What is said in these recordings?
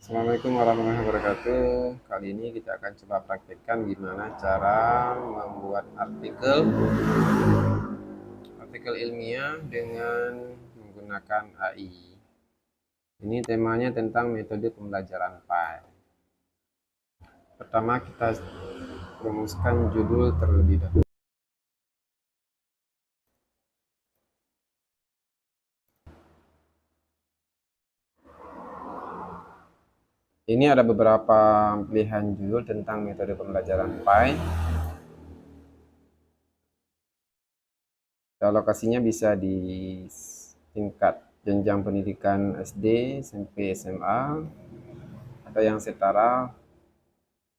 Assalamualaikum warahmatullahi wabarakatuh. Kali ini kita akan coba praktekkan gimana cara membuat artikel ilmiah dengan menggunakan AI. Ini temanya tentang metode pembelajaran Pi. Pertama kita rumuskan judul terlebih dahulu. Ini ada beberapa pilihan judul tentang metode pembelajaran Pi. Lokasinya bisa di tingkat jenjang pendidikan SD, SMP, SMA, atau yang setara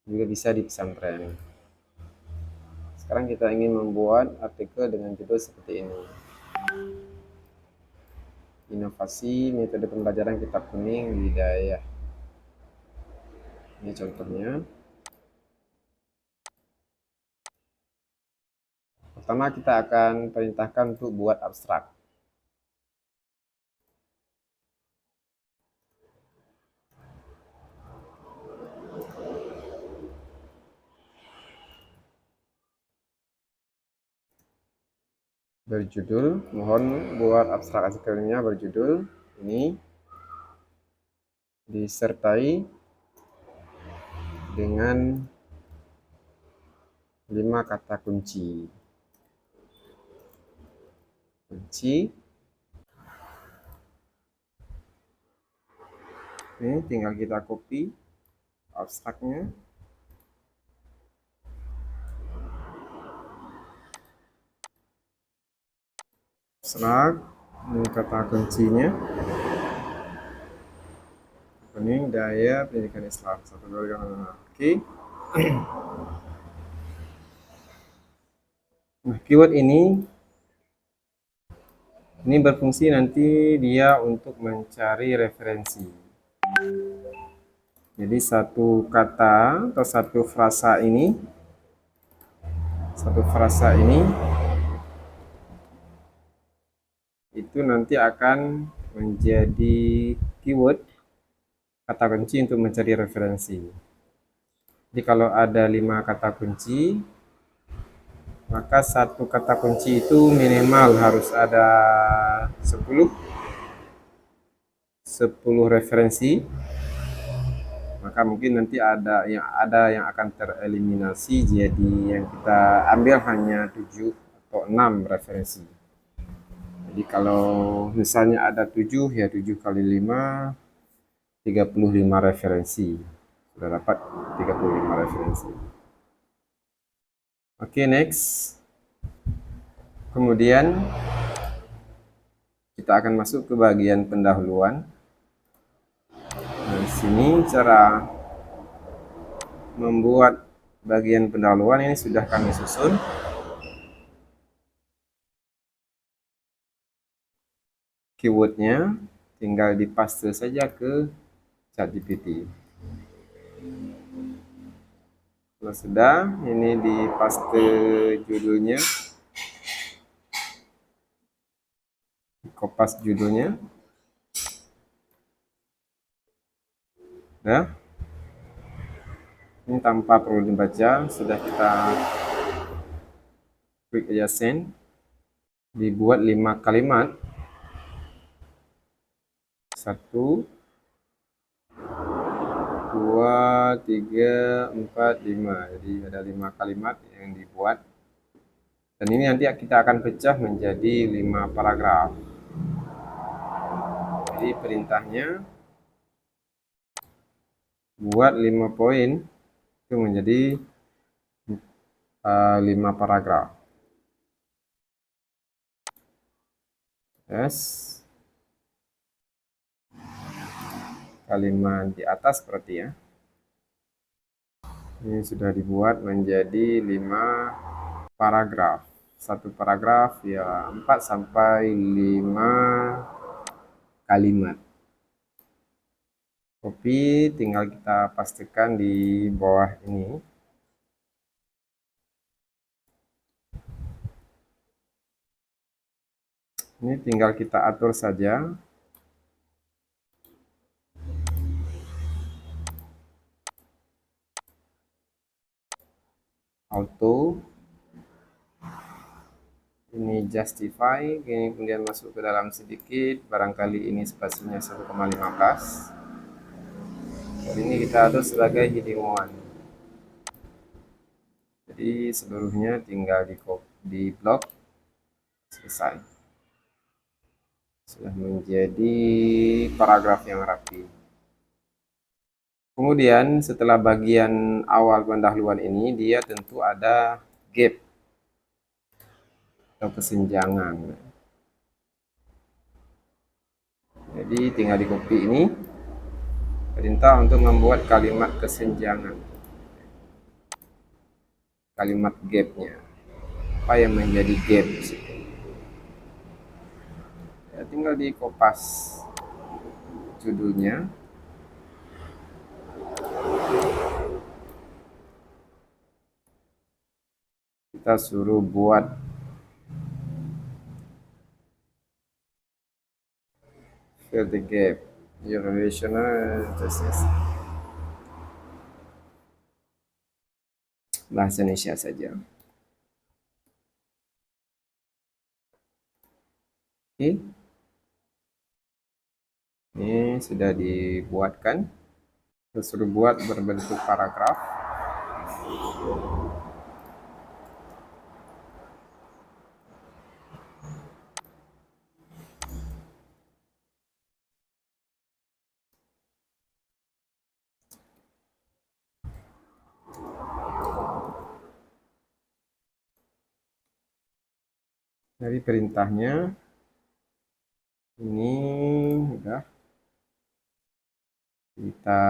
juga bisa di pesantren. Sekarang kita ingin membuat artikel dengan judul seperti ini. Inovasi metode pembelajaran kitab kuning di Hidayah. Ini contohnya. Pertama kita akan perintahkan untuk buat abstrak. Berjudul, mohon buat abstrak artikelnya berjudul ini disertai dengan 5 kata kunci. Ini tinggal kita copy abstraknya. Abstrak, ini kata kuncinya. Kuning, daya, pendidikan Islam. Oke. Nah, keyword ini berfungsi nanti dia untuk mencari referensi. Jadi satu kata atau satu frasa ini itu nanti akan menjadi keyword kata kunci untuk mencari referensi. Jadi kalau ada 5 kata kunci, maka satu kata kunci itu minimal harus ada 10 referensi. Maka mungkin nanti ada yang akan tereliminasi, jadi yang kita ambil hanya 7 atau 6 referensi. Jadi kalau misalnya ada 7, ya 7 kali 5, 35 referensi. Sudah dapat 35 referensi. Oke, next. Kemudian kita akan masuk ke bagian pendahuluan. Nah, di sini cara membuat bagian pendahuluan ini sudah kami susun. Keywordnya tinggal dipaste saja ke ChatGPT. Kalau sudah, ini dipaste judulnya, kopas judulnya. Nah, ini tanpa perlu dibaca, sudah kita klik aja send. Dibuat 5 kalimat. 1, 2, 3, 4, 5. Jadi ada 5 kalimat yang dibuat. Dan ini nanti kita akan pecah menjadi 5 paragraf. Jadi perintahnya buat 5 poin itu menjadi 5 paragraf. Yes. Kalimat di atas seperti ya. Ini sudah dibuat menjadi 5 paragraf. Satu paragraf ya 4 sampai 5 kalimat. Copy, tinggal kita pastikan di bawah ini. Ini tinggal kita atur saja. auto, ini justify, ini kemudian masuk ke dalam sedikit, barangkali ini spasinya 1,15. Ini kita atur sebagai heading 1. Jadi seluruhnya tinggal di blok, selesai. Sudah menjadi paragraf yang rapi. Kemudian setelah bagian awal pendahuluan ini, dia tentu ada gap atau kesenjangan. Jadi tinggal di copy ini, perintah untuk membuat kalimat kesenjangan, kalimat gapnya, apa yang menjadi gap. Ya, tinggal di kopas judulnya. Kita suruh buat fill the gap, your relational justice. Bahasa Indonesia saja. Oke. Ini sudah dibuatkan. Kita suruh buat berbentuk paragraf. Dari perintahnya ini udah kita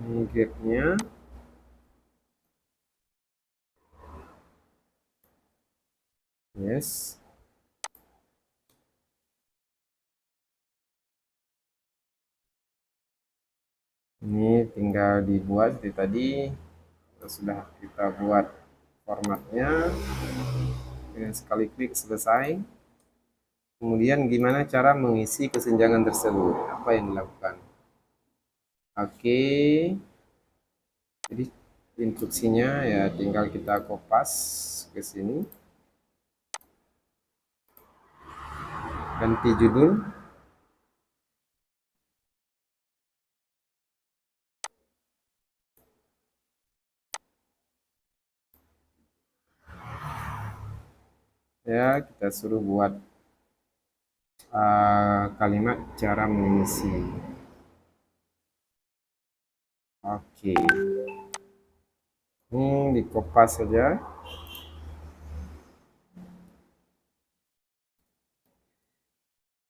ini gapnya. Yes. Ini tinggal dibuat seperti tadi. Sudah kita buat formatnya. Dengan sekali klik selesai. Kemudian gimana cara mengisi kesenjangan tersebut? Apa yang dilakukan? Oke. Jadi instruksinya ya tinggal kita kopas ke sini. Ganti judul. Ya, kita suruh buat kalimat cara mengisi. Oke. Ini dikopas saja.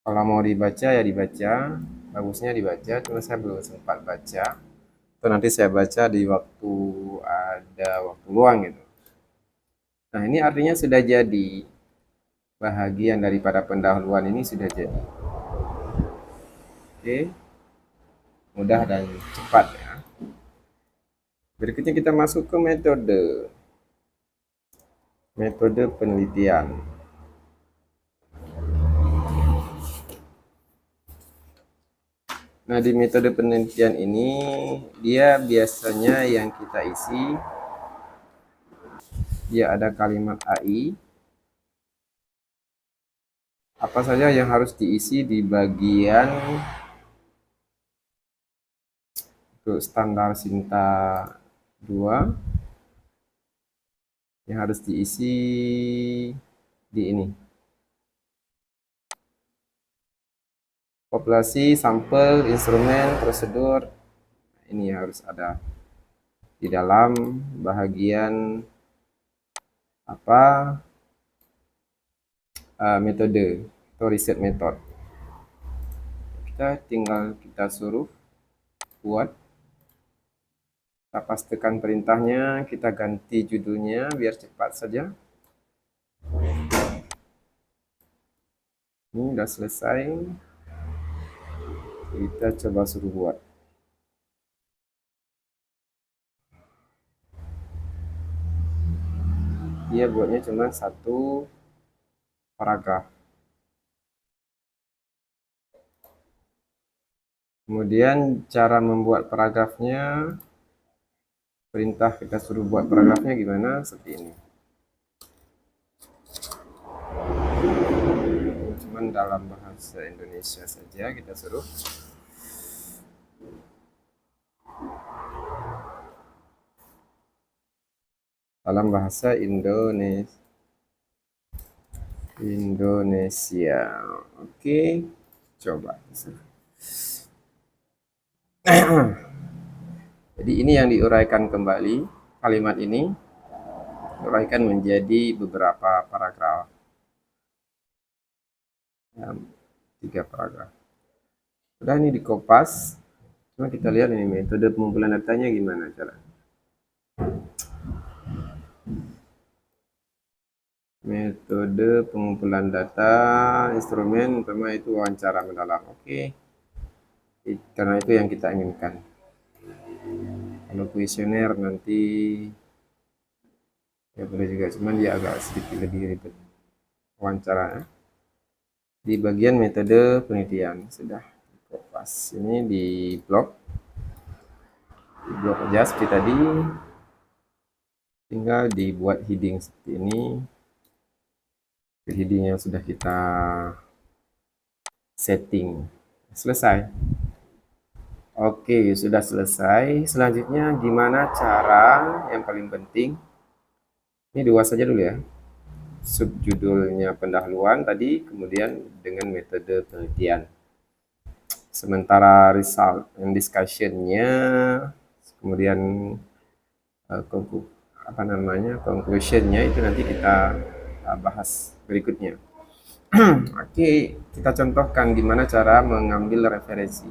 Kalau mau dibaca ya dibaca, bagusnya dibaca, cuma saya belum sempat baca. Atau nanti saya baca di waktu ada waktu luang gitu. Nah, ini artinya sudah jadi. Bahagian daripada pendahuluan ini sudah jadi. Oke. Mudah dan cepat ya. Berikutnya kita masuk ke metode. Metode penelitian. Nah, di metode penelitian ini dia biasanya yang kita isi dia ada kalimat AI. Apa saja yang harus diisi di bagian untuk standar Sinta 2 yang harus diisi di ini. Populasi, sampel, instrumen, prosedur, ini harus ada di dalam bahagian apa metode atau riset method. Kita suruh buat, kita pastikan perintahnya, kita ganti judulnya biar cepat saja. Ini udah selesai. Kita coba suruh buat. dia buatnya cuma satu paragraf. Kemudian cara membuat paragrafnya, perintah kita suruh buat paragrafnya gimana, seperti ini. Cuman dalam bahasa Indonesia saja kita suruh. Dalam bahasa Indonesia. Oke, coba. Jadi ini yang diuraikan kembali, kalimat ini diuraikan menjadi beberapa paragraf. Ya, 3 paragraf. Udah, ini dikopas. Cuma kita lihat ini metode pengumpulan datanya gimana cara. Metode pengumpulan data, instrumen pertama itu wawancara mendalam. Oke. Karena itu yang kita inginkan. Kalau kuesioner nanti ya boleh juga, cuman dia agak sedikit lebih ribet wawancara. Di bagian metode penelitian sudah kopas. Ini di blok aja seperti tadi, tinggal dibuat heading seperti ini. Heading yang sudah kita setting. Selesai. Oke, sudah selesai. Selanjutnya gimana cara, yang paling penting ini 2 saja dulu ya. Subjudulnya pendahuluan tadi, kemudian dengan metode penelitian. Sementara result and discussionnya, kemudian conclusionnya itu nanti kita bahas berikutnya. Oke, kita contohkan gimana cara mengambil referensi.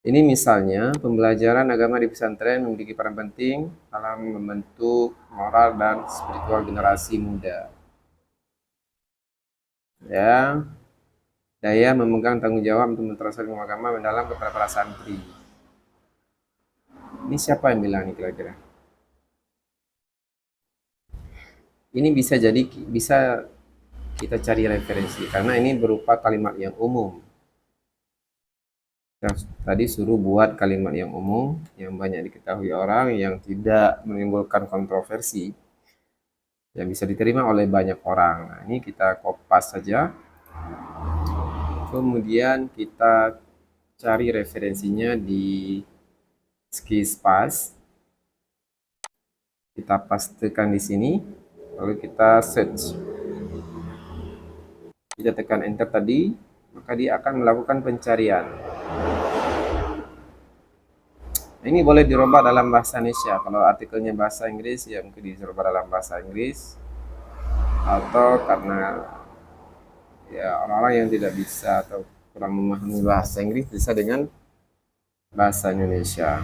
Ini misalnya, pembelajaran agama di pesantren memiliki peran penting dalam membentuk moral dan spiritual generasi muda. Ya, daya memegang tanggung jawab untuk mentransfer ilmu agama mendalam kepada para santri. Ini siapa yang bilang ini kira-kira? Ini bisa kita cari referensi karena ini berupa kalimat yang umum. Tadi suruh buat kalimat yang umum, yang banyak diketahui orang, yang tidak menimbulkan kontroversi, yang bisa diterima oleh banyak orang. Nah, ini kita kopas saja. Kemudian kita cari referensinya di Skillspace. Kita pastekan di sini, lalu kita search. Kita tekan enter tadi, maka dia akan melakukan pencarian. Ini boleh dirubah dalam bahasa Indonesia. Kalau artikelnya bahasa Inggris, ya mungkin dirubah dalam bahasa Inggris. Atau karena ya orang-orang yang tidak bisa atau kurang memahami bahasa Inggris, bisa dengan bahasa Indonesia.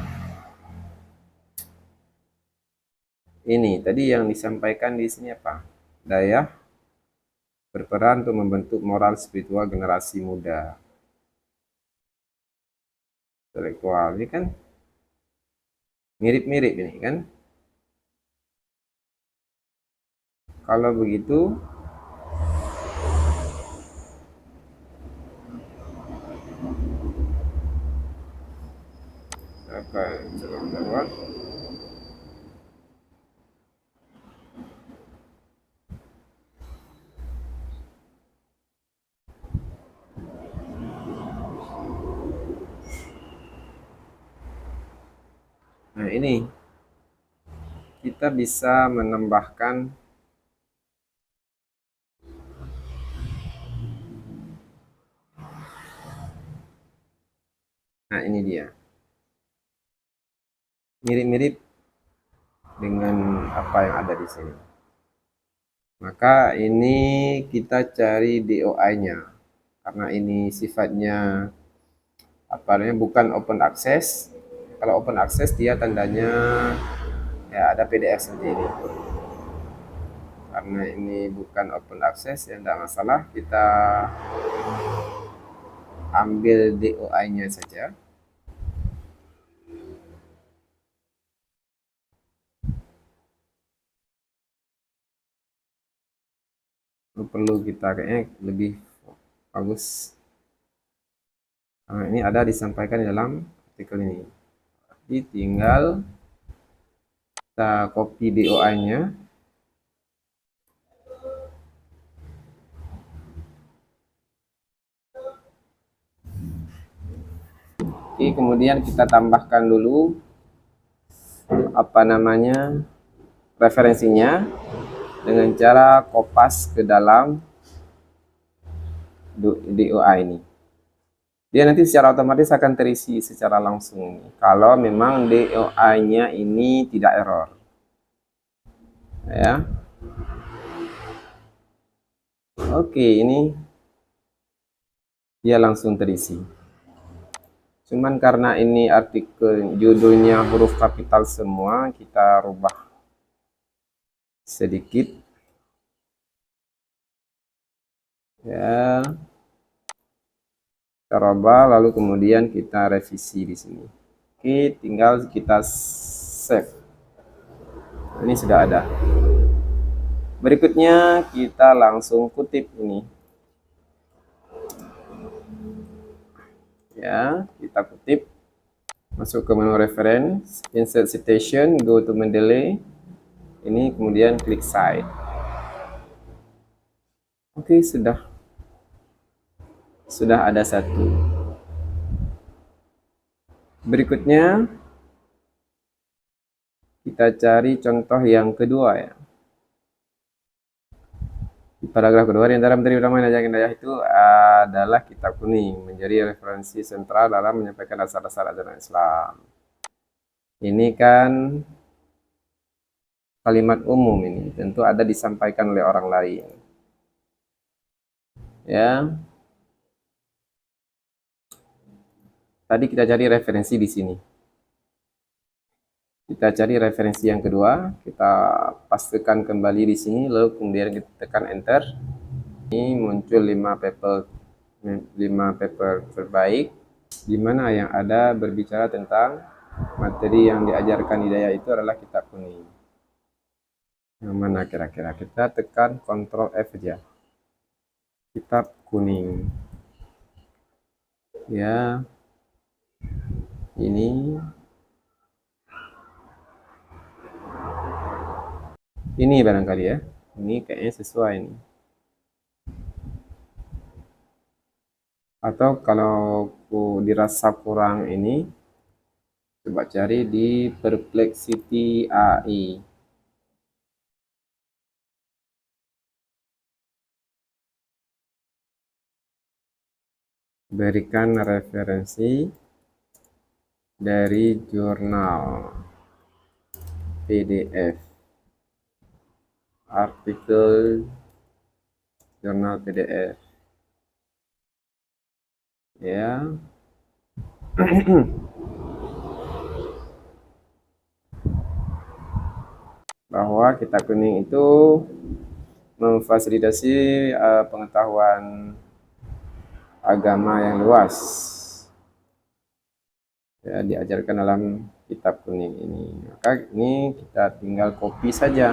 Ini tadi yang disampaikan di sini apa? Daya berperan untuk membentuk moral spiritual generasi muda. Intelektual ini kan mirip-mirip ini kan. Kalau begitu apa coba. Nah, ini kita bisa menambahkan nah ini dia. Mirip-mirip dengan apa yang ada di sini. Maka ini kita cari DOI-nya. Karena ini sifatnya apa namanya, bukan open access. Kalau open access dia tandanya ya ada PDF sendiri. Karena ini bukan open access ya tidak masalah, kita ambil DOI-nya saja. perlu kita kayaknya lebih bagus. Nah, ini ada disampaikan di dalam artikel ini. Jadi tinggal kita copy DOI-nya. Oke, kemudian kita tambahkan dulu apa namanya referensinya dengan cara kopas ke dalam DOI ini. Dia nanti secara otomatis akan terisi secara langsung kalau memang DOI-nya ini tidak error. Ya. Oke, ini dia langsung terisi. Cuman karena ini artikel judulnya huruf kapital semua, kita rubah sedikit. Ya. Kita rubah lalu kemudian kita revisi di sini. Oke, tinggal kita save. Ini sudah ada. Berikutnya kita langsung kutip ini. Ya, kita kutip, masuk ke menu reference, insert citation, go to Mendeley, ini kemudian klik cite. Oke, sudah ada satu. Berikutnya kita cari contoh yang kedua ya. Di paragraf kedua, di antara materi utama yang daya itu adalah kitab kuning, menjadi referensi sentral dalam menyampaikan dasar-dasar ajaran Islam. Ini kan kalimat umum, ini tentu ada disampaikan oleh orang lain. Ya. Tadi kita cari referensi di sini. Kita cari referensi yang kedua, kita pastikan kembali di sini, lalu kemudian kita tekan enter. Ini muncul 5 paper terbaik, di mana yang ada berbicara tentang materi yang diajarkan Hidayah itu adalah kitab kuning. Yang mana kira-kira? Kita tekan Ctrl F aja. Kitab kuning. Ya. Ini barangkali ya. Ini kayaknya sesuai ini. Atau kalau aku dirasa kurang ini, coba cari di Perplexity AI. Berikan referensi dari jurnal PDF, artikel jurnal PDF. Ya. Bahwa kitab kuning itu memfasilitasi pengetahuan agama yang luas. Ya, diajarkan dalam kitab kuning ini. Maka ini kita tinggal copy saja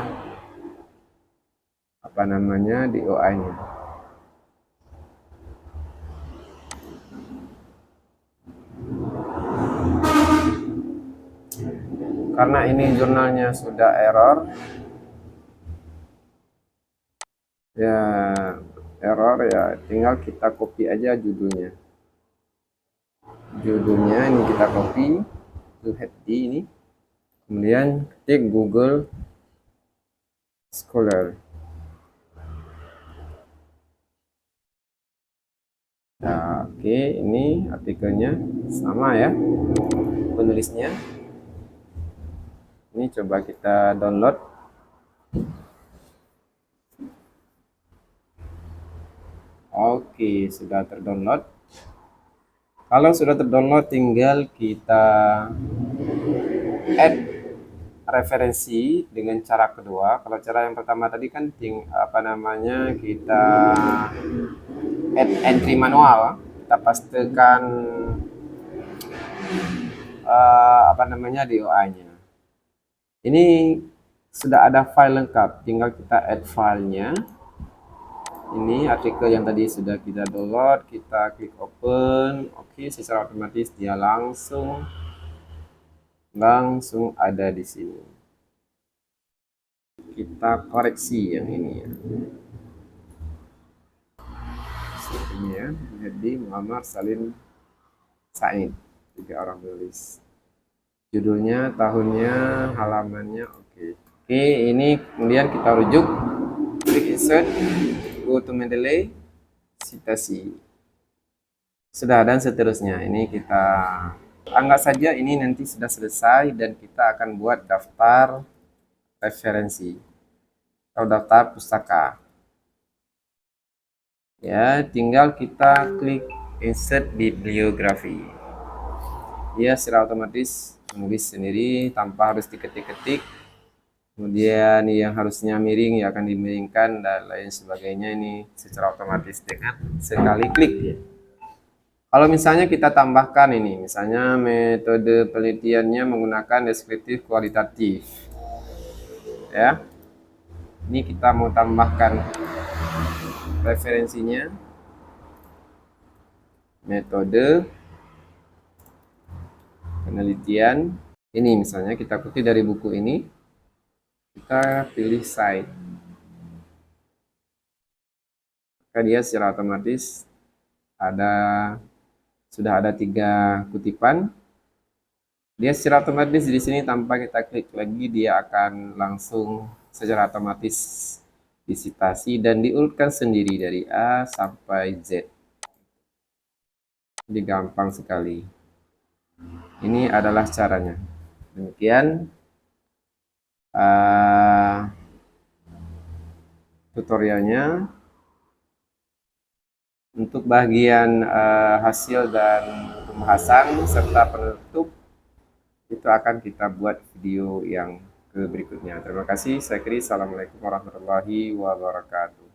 apa namanya DOI-nya. Karena ini jurnalnya sudah error, ya tinggal kita copy aja judulnya. Judulnya ini kita copy to head ini, kemudian ketik Google Scholar. Nah, oke, ini artikelnya sama ya penulisnya. Ini coba kita download. Oke, sudah terdownload. Kalau sudah terdownload, tinggal kita add referensi dengan cara kedua. Kalau cara yang pertama tadi kan kita add entry manual, kita pastikan DOI-nya. Ini sudah ada file lengkap, tinggal kita add filenya. Ini artikel yang tadi sudah kita download, kita klik open. Oke, secara otomatis dia langsung ada di sini. Kita koreksi yang ini ya. Ini ya, jadi Muhammad Salim Said, 3 orang tulis. Judulnya, tahunnya, halamannya, oke. Oke, ini kemudian kita rujuk, klik insert, go to Mendeley, citasi. Sudah, dan seterusnya. Ini kita anggap saja ini nanti sudah selesai dan kita akan buat daftar referensi atau daftar pustaka. Ya, tinggal kita klik insert bibliografi. Dia secara otomatis menulis sendiri tanpa harus diketik-ketik. Kemudian yang harusnya miring ya akan dimiringkan dan lain sebagainya, ini secara otomatis dengan sekali klik ya. Kalau misalnya kita tambahkan ini, misalnya metode penelitiannya menggunakan deskriptif kualitatif ya. Ini kita mau tambahkan referensinya, metode penelitian ini, misalnya kita kutip dari buku ini, kita pilih site, maka dia secara otomatis sudah ada 3 kutipan. Dia secara otomatis di sini tanpa kita klik lagi dia akan langsung secara otomatis disitasi dan diurutkan sendiri dari A sampai Z. Jadi gampang sekali. Ini adalah caranya. Demikian tutorialnya. Untuk bagian hasil dan pembahasan serta penutup itu akan kita buat video yang berikutnya. Terima kasih. Saya Kris. Assalamualaikum warahmatullahi wabarakatuh.